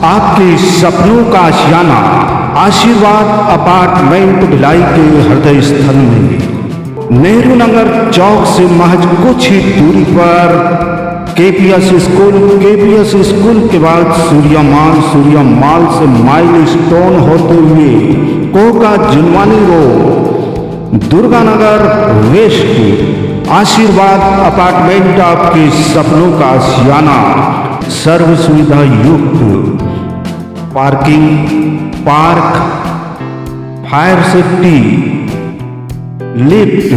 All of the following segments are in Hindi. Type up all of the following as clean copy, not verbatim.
आपके सपनों का आशियाना आशीर्वाद अपार्टमेंट भिलाई के हृदय स्थल में नेहरू नगर चौक से महज कुछ ही दूरी पर केपीएस स्कूल के बाद सूर्या माल से माइल स्टोन होते हुए Koka Junwani road Durganagar west Ashirwad apartment आपके सपनों का आशियाना सर्व सुविधा युक्त parking, park, fire safety, lift,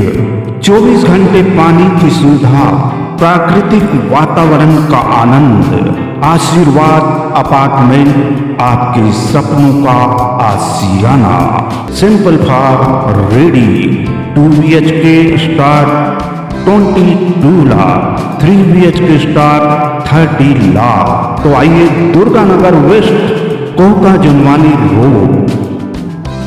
24 घंटे पानी की सुविधा, प्राकृतिक वातावरण का आनंद। आशीर्वाद अपार्टमेंट आपके सपनों का आशियाना। Simple for ready 2 BHK start 22 lakh, 3 BHK start 30 lakh. तो आइए Durganagar west Koka Junwani road,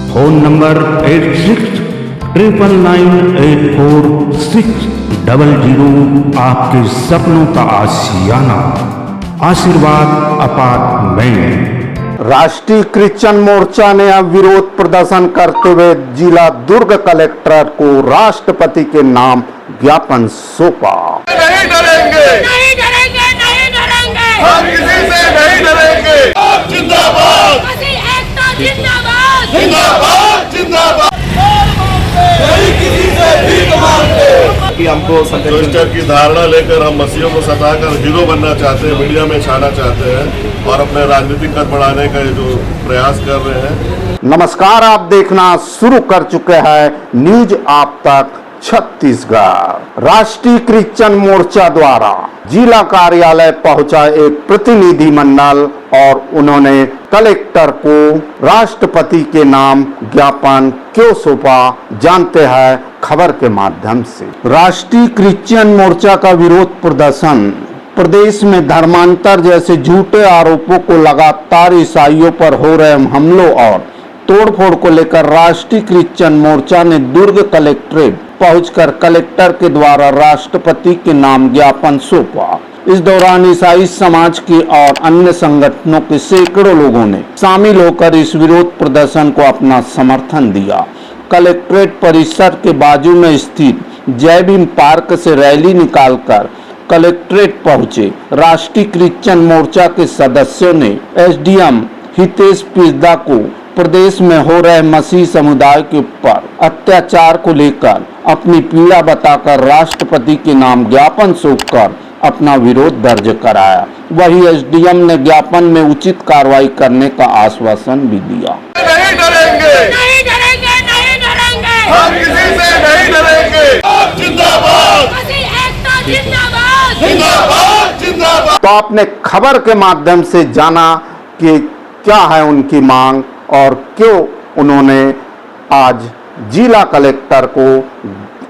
phone number 8699984600। आपके सपनों का आशियाना आशीर्वाद अपार्टमेंट। राष्ट्रीय क्रिश्चियन मोर्चा ने अब विरोध प्रदर्शन करते हुए जिला दुर्ग कलेक्टर को राष्ट्रपति के नाम ज्ञापन सौंपा। नहीं डरेंगे, नहीं डरेंगे, नहीं डरेंगे, हम किसी से नहीं डरेंगे। आप जिंदाबाद, एकता जिंदाबाद, जिंदाबाद, जिंदाबाद। नहीं किसी से भीख मांगते। कि हमको ट्विस्टर की धारणा लेकर हम मसीहों को सताकर हीरो बनना चाहते हैं, मीडिया में छाना चाहते हैं और अपने राजनीतिक कर बढ़ाने का जो प्रयास कर रहे हैं। नमस्कार, आप देखना शुरू कर चुके हैं न्यूज आप तक छत्तीसगढ़। राष्ट्रीय क्रिश्चियन मोर्चा द्वारा जिला कार्यालय पहुंचा एक प्रतिनिधि मंडल और उन्होंने कलेक्टर को राष्ट्रपति के नाम ज्ञापन क्यों सौंपा, जानते हैं खबर के माध्यम से। राष्ट्रीय क्रिश्चियन मोर्चा का विरोध प्रदर्शन प्रदेश में धर्मांतर जैसे झूठे आरोपों को लगातार ईसाइयों पर हो रहे हमलों और तोड़फोड़ को लेकर राष्ट्रीय क्रिश्चियन मोर्चा ने दुर्ग कलेक्ट्रेट पहुंचकर कलेक्टर के द्वारा राष्ट्रपति के नाम ज्ञापन सौंपा। इस दौरान ईसाई समाज के और अन्य संगठनों के सैकड़ों लोगों ने शामिल होकर इस विरोध प्रदर्शन को अपना समर्थन दिया। कलेक्ट्रेट परिसर के बाजू में स्थित जय भीम पार्क से रैली निकालकर कलेक्ट्रेट पहुंचे राष्ट्रीय क्रिश्चियन मोर्चा के सदस्यों ने एसडीएम हितेश पिस्दा को प्रदेश में हो रहे मसीह समुदाय के ऊपर अत्याचार को लेकर अपनी पीड़ा बताकर राष्ट्रपति के नाम ज्ञापन सौंपकर अपना विरोध दर्ज कराया। वही एसडीएम ने ज्ञापन में उचित कार्रवाई करने का आश्वासन भी दिया। नहीं डरेंगे, नहीं डरेंगे, नहीं डरेंगे, हम किसी से नहीं डरेंगे। आप जिंदाबाद, एकता जिंदाबाद, जिंदाबाद, जिंदाबाद। तो आपने खबर के माध्यम से जाना कि क्या है उनकी मांग और क्यों उन्होंने आज जिला कलेक्टर को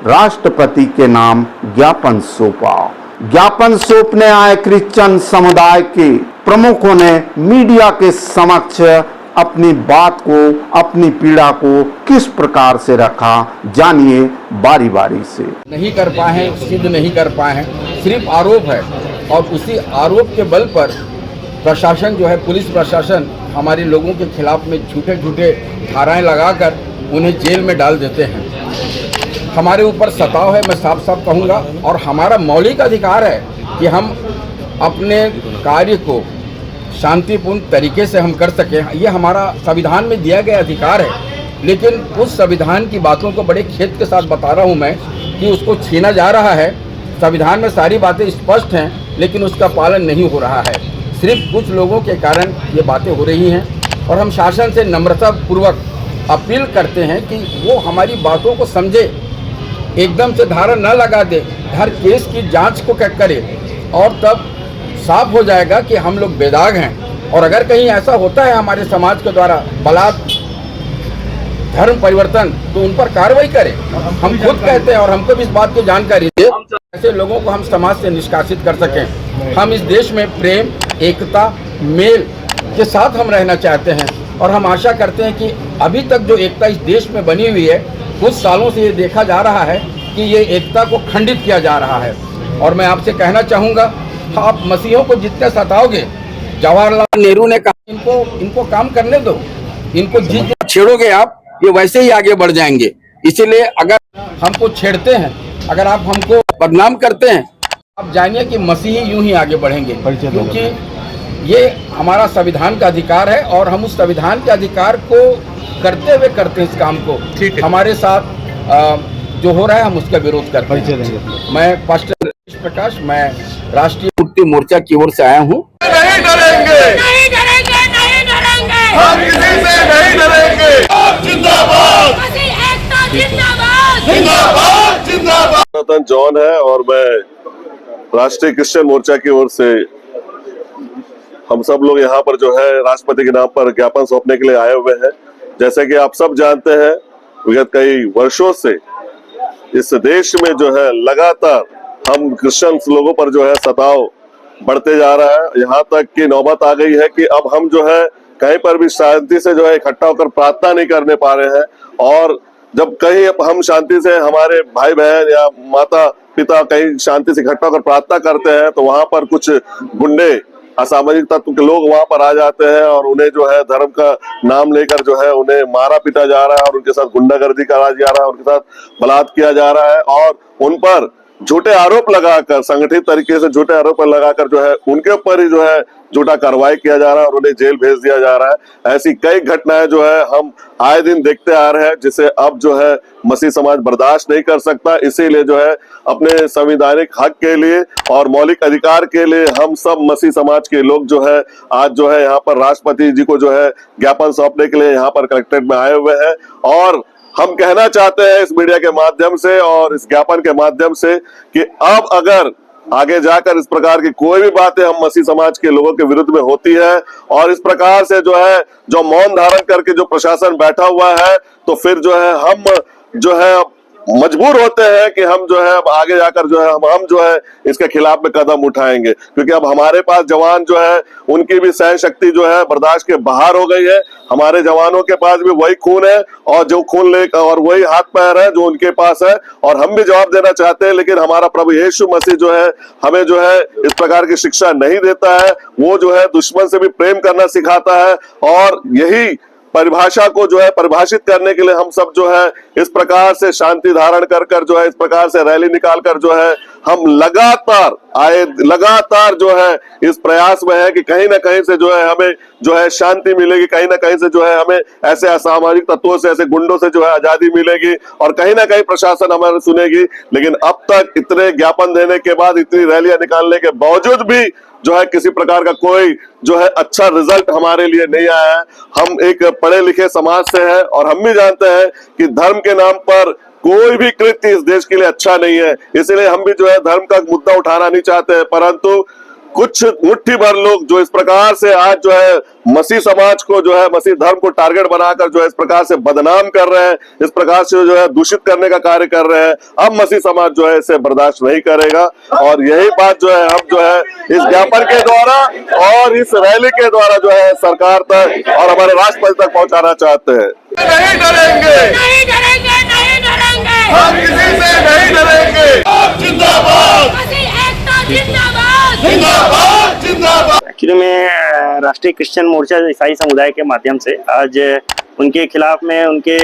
राष्ट्रपति के नाम ज्ञापन सौंपा। ज्ञापन सौंपने आए क्रिश्चियन समुदाय के प्रमुखों ने मीडिया के समक्ष अपनी बात को, अपनी पीड़ा को किस प्रकार से रखा, जानिए बारी बारी से। नहीं कर पाए हैं, सिद्ध नहीं कर पाए हैं, सिर्फ आरोप है और उसी आरोप के बल पर प्रशासन जो है, पुलिस प्रशासन हमारे लोगों के खिलाफ में झूठे झूठे धाराएं लगाकर उन्हें जेल में डाल देते हैं। हमारे ऊपर सताव है, मैं साफ साफ कहूँगा, और हमारा मौलिक अधिकार है कि हम अपने कार्य को शांतिपूर्ण तरीके से हम कर सकें। ये हमारा संविधान में दिया गया अधिकार है, लेकिन उस संविधान की बातों को बड़े खेद के साथ बता रहा हूँ मैं कि उसको छीना जा रहा है। संविधान में सारी बातें स्पष्ट हैं, लेकिन उसका पालन नहीं हो रहा है। सिर्फ कुछ लोगों के कारण ये बातें हो रही हैं और हम शासन से नम्रतापूर्वक अपील करते हैं कि वो हमारी बातों को समझे, एकदम से धारा न लगा दे, हर केस की जांच को करे और तब साफ हो जाएगा कि हम लोग बेदाग हैं। और अगर कहीं ऐसा होता है हमारे समाज के द्वारा बलात् धर्म परिवर्तन, तो उन पर कार्रवाई करें। हम खुद कहते हैं और हमको भी इस बात की जानकारी दे, ऐसे लोगों को हम समाज से निष्कासित कर सकें। हम इस देश में प्रेम, एकता, मेल के साथ हम रहना चाहते हैं और हम आशा करते हैं कि अभी तक जो एकता इस देश में बनी हुई है, कुछ सालों से ये देखा जा रहा है कि ये एकता को खंडित किया जा रहा है। और मैं आपसे कहना चाहूँगा, आप मसीहों को जितने सताओगे जवाहरलाल नेहरू ने कहा इनको काम करने दो, इनको जिस छेड़ोगे आप ये वैसे ही आगे बढ़ जाएंगे। इसीलिए अगर हमको छेड़ते हैं, अगर आप हमको बदनाम करते हैं, आप जानिए कि मसीही यूं ही आगे बढ़ेंगे, क्योंकि ये हमारा संविधान का अधिकार है और हम उस संविधान के अधिकार को करते हुए करते हैं इस काम को। हमारे साथ जो हो रहा है हम उसका विरोध करते हैं। मैं पास्टर प्रकाश, मैं राष्ट्रीय मुक्ति मोर्चा की ओर से आया हूँ। नहीं डरेंगे, नहीं डरेंगे, नहीं डरेंगे, हम किसी से नहीं डरेंगे। जिंदाबाद, एकता जिंदाबाद, जिंदाबाद, जिंदाबाद। सनातन जॉन है और मैं राष्ट्रीय क्रिश्चियन मोर्चा की ओर से हम सब लोग यहाँ पर जो है राष्ट्रपति के नाम पर ज्ञापन सौंपने के लिए आए हुए हैं। जैसे कि आप सब जानते हैं, विगत कई वर्षों से इस देश में जो है लगातार हम क्रिश्चियन लोगों पर जो है सताव बढ़ते जा रहा है। यहाँ तक कि नौबत आ गई है कि अब हम जो है कहीं पर भी शांति से जो है इकट्ठा होकर प्रार्थना नहीं करने पा रहे हैं। और जब कहीं हम शांति से हमारे भाई बहन या माता पिता कहीं शांति से इकट्ठा होकर प्रार्थना करते हैं तो वहां पर कुछ गुंडे असामाजिक तत्व के लोग वहां पर आ जाते हैं और उन्हें जो है धर्म का नाम लेकर जो है उन्हें मारा पीटा जा रहा है और उनके साथ गुंडागर्दी करा जा रहा है, उनके साथ बलात्कार किया जा रहा है और उन पर झूठे आरोप लगाकर, संगठित तरीके से झूठे आरोप लगाकर जो है उनके ऊपर ही जो है झूठा कार्रवाई किया जा रहा है और उन्हें जेल भेज दिया जा रहा है। ऐसी कई घटनाएं जो है हम आए दिन देखते आ रहे हैं, जिसे अब जो है मसीह समाज बर्दाश्त नहीं कर सकता। इसीलिए जो है अपने संवैधानिक हक के लिए और मौलिक अधिकार के लिए हम सब मसीह समाज के लोग जो है आज जो है यहाँ पर राष्ट्रपति जी को जो है ज्ञापन सौंपने के लिए यहाँ पर कलेक्ट्रेट में आए हुए हैं। और हम कहना चाहते हैं इस मीडिया के माध्यम से और इस ज्ञापन के माध्यम से कि अब अगर आगे जाकर इस प्रकार की कोई भी बातें हम मसीह समाज के लोगों के विरुद्ध में होती है और इस प्रकार से जो है जो मौन धारण करके जो प्रशासन बैठा हुआ है, तो फिर जो है हम जो है मजबूर होते हैं कि हम जो है अब आगे जाकर जो है हम जो है इसके खिलाफ में कदम उठाएंगे। क्योंकि अब हमारे पास जवान जो है उनकी भी सहन शक्ति जो है बर्दाश्त के बाहर हो गई है। हमारे जवानों के पास भी वही खून है और जो खून ले और वही हाथ पैर है जो उनके पास है और हम भी जवाब देना चाहते हैं। लेकिन हमारा प्रभु यीशु मसीह जो है हमें जो है इस प्रकार की शिक्षा नहीं देता है। वो जो है दुश्मन से भी प्रेम करना सिखाता है और यही परिभाषा को जो है परिभाषित करने के लिए हम सब जो है इस प्रकार से शांति धारण कर जो है इस प्रकार से रैली निकाल कर जो है हम लगातार जो है इस प्रयास में है कि कहीं ना कहीं से जो है हमें जो है शांति मिलेगी, कहीं ना कहीं से जो है हमें ऐसे असामाजिक तत्वों से, ऐसे गुंडों से जो है आजादी मिलेगी और कहीं ना कहीं प्रशासन हमारे सुनेगी। लेकिन अब तक इतने ज्ञापन देने के बाद, इतनी रैलियां निकालने के बावजूद भी जो है किसी प्रकार का कोई जो है अच्छा रिजल्ट हमारे लिए नहीं आया है। हम एक पढ़े लिखे समाज से हैं और हम भी जानते हैं कि धर्म के नाम पर कोई भी कृत्य इस देश के लिए अच्छा नहीं है। इसलिए हम भी जो है धर्म का मुद्दा उठाना नहीं चाहते हैं, परंतु कुछ मुट्ठी भर लोग जो इस प्रकार से आज जो है मसीह समाज को जो है मसीह धर्म को टारगेट बनाकर जो है इस प्रकार से बदनाम कर रहे हैं, इस प्रकार से जो है दूषित करने का कार्य कर रहे हैं, अब मसीह समाज जो है इसे बर्दाश्त नहीं करेगा। और यही बात जो है हम जो है इस ज्ञापन के द्वारा और इस रैली के द्वारा जो है सरकार तक और हमारे राष्ट्रपति तक पहुंचाना चाहते हैं। नहीं डरेंगे, नहीं डरेंगे, नहीं डरेंगे, हम किसी से नहीं डरेंगे। जिंदाबाद, एकता जिंदाबाद, जिंदाबाद, जिंदाबाद। एक्चुअली मैं राष्ट्रीय क्रिश्चियन मोर्चा ईसाई समुदाय के माध्यम से आज उनके खिलाफ में, उनके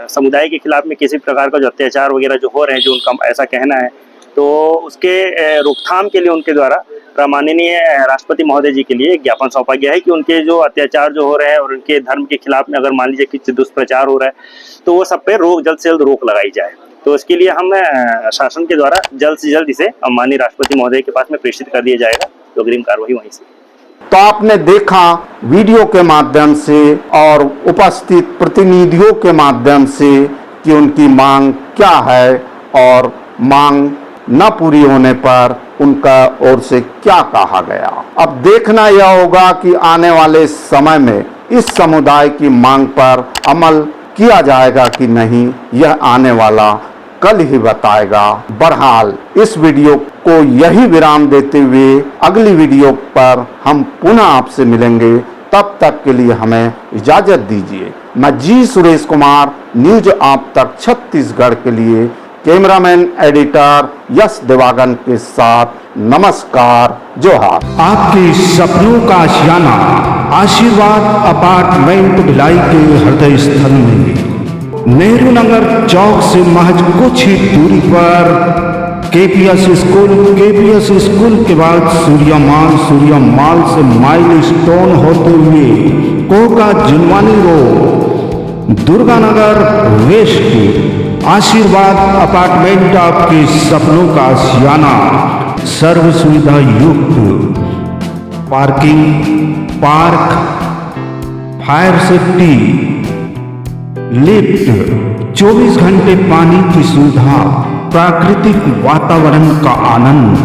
समुदाय के खिलाफ में किसी प्रकार का जो अत्याचार वगैरह जो हो रहे हैं, जो उनका ऐसा कहना है, तो उसके रोकथाम के लिए उनके द्वारा माननीय राष्ट्रपति महोदय जी के लिए एक ज्ञापन सौंपा गया है कि उनके जो अत्याचार जो हो रहे हैं और उनके धर्म के खिलाफ में अगर मान लीजिए कि दुष्प्रचार हो रहा है तो वो सब पे जल्द से जल्द रोक लगाई जाए। तो इसके लिए हम शासन के द्वारा जल्द से जल्द इसे माननीय राष्ट्रपति महोदय के पास में प्रेषित कर दिया जाएगा, तो अग्रिम कार्रवाई वहीं से। तो आपने देखा वीडियो के माध्यम से और उपस्थित प्रतिनिधियों के माध्यम से कि उनकी मांग क्या है और मांग न पूरी होने पर उनका ओर से क्या कहा गया। अब देखना यह होगा कि आने वाले समय में इस समुदाय की मांग पर अमल किया जाएगा कि नहीं, यह आने वाला कल ही बताएगा। बहरहाल इस वीडियो को यही विराम देते हुए अगली वीडियो पर हम पुनः आपसे मिलेंगे। तब तक के लिए हमें इजाजत दीजिए। मैं जी सुरेश कुमार, न्यूज आप तक छत्तीसगढ़ के लिए कैमरामैन एडिटर यश देवागन के साथ नमस्कार, जोहार। आपके सपनों का आशियाना आशीर्वाद अपार्टमेंट भिलाई के हृदय स्थल में नेहरू नगर चौक से महज कुछ ही दूरी पर केपीएस स्कूल के बाद सूर्या माल से माइल स्टोन होते हुए Koka Junwani road Durganagar west Ashirwad apartment आपके सपनों का आशियाना। सर्व सुविधा युक्त parking, park, fire safety, lift, 24 घंटे पानी की सुविधा, प्राकृतिक वातावरण का आनंद।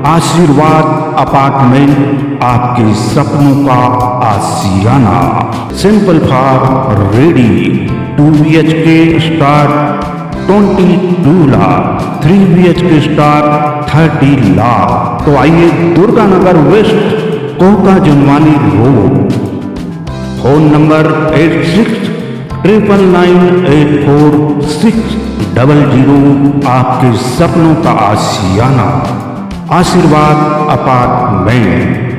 आशीर्वाद अपार्टमेंट आपके सपनों का आशियाना। Simple for ready 2 BHK start 22 lakh, 3 BHK start 30 lakh. तो आइए Durganagar west Koka Junwani road, phone number 8699984600। आपके सपनों का आशियाना आशीर्वाद अपार्टमेंट।